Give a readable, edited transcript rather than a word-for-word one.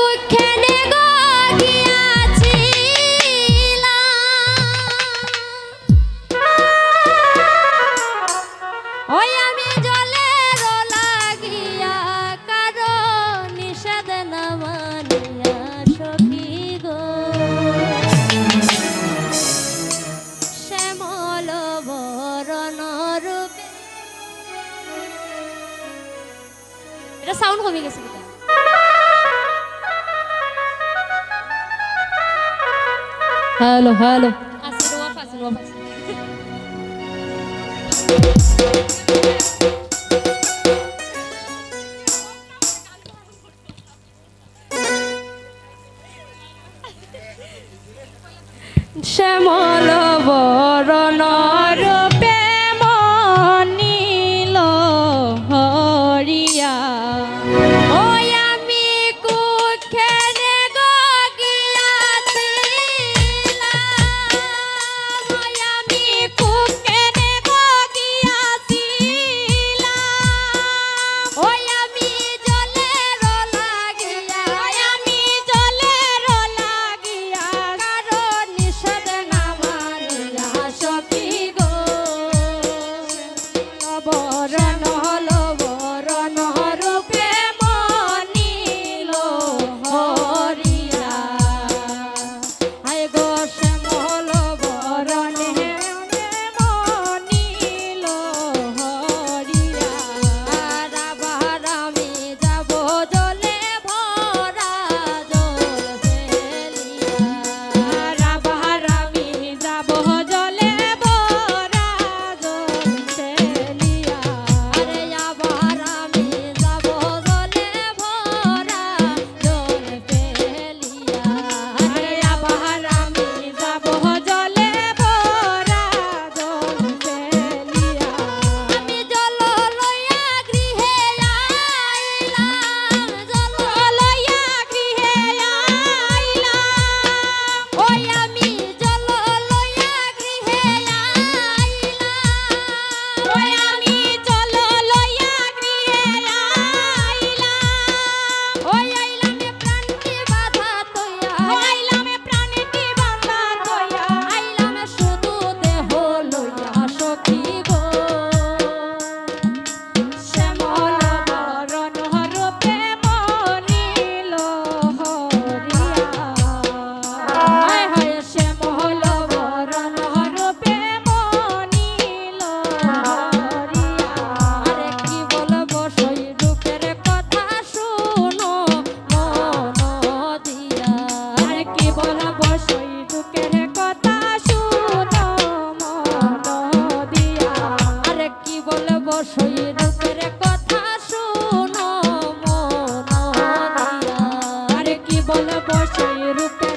কুক্ষেনে গো গিয়াছিলাম, ওই আমি জলের লাগিয়া কারো নিষেধ না মানিয়া সখী গো শ্যামল বরণ রূপে। এটা সাউন্ড কমে গেছে কিনা? হ্যালো হ্যালো আসলে ওয়াফ আসলে ওয়াফ আসলে শ্যামল বরণ রূপে মনিল হরিয়া, ওই আমি কুক্ষেনে গো গিয়াছিলাম, ওই আমি কুক্ষেনে গো গিয়াছিলাম, ওই আমি জলের লাগিয়া, আমি জলের লাগিয়া কারো নিষেধ না মানিয়া সখী গো বরণ হলো বরণ রূপে মনিল হরিয়া, আয় গো শ্যামল বরণে মনিল হরিয়া, রাবার আমি যাব জলে ভরা জল ফেলিয়া, রাবার আমি যাব জলে ভরা জল ফেলিয়া, আরে আবার আমি যাব জলে ভরা জল ফেলিয়া, আরে আবার আমি যাব জলে ভরা জল ফেলিয়া, আমি জল লইয়া গৃহে আইলাম, জল লইয়া গৃহে আইলাম, ওই আমি জল লইয়া গৃহে আইলাম, ওই আমি জল লইয়া গৃহে আইলাম, ওই আইলামে প্রাণটি বাঁধা তৈয়া, আইলামে প্রাণটি বাঁধা তৈয়া, আইলামে শুধু দেহ লইয়া সখী গো শ্যামল বরণ রূপে মনিল হরিয়া, হায় হায় শ্যামল বরণ রূপে মনিল হরিয়া, আরে কি বলবো সেই রূপের কথা শুনো মন দিয়া, আরে কি বলবো সেই রূপের কথা শুনো মন দিয়া, আরে কি বলবো সেই রূপের কথা শুনো মন দিয়া, আরে কি বলবো সেই রূপের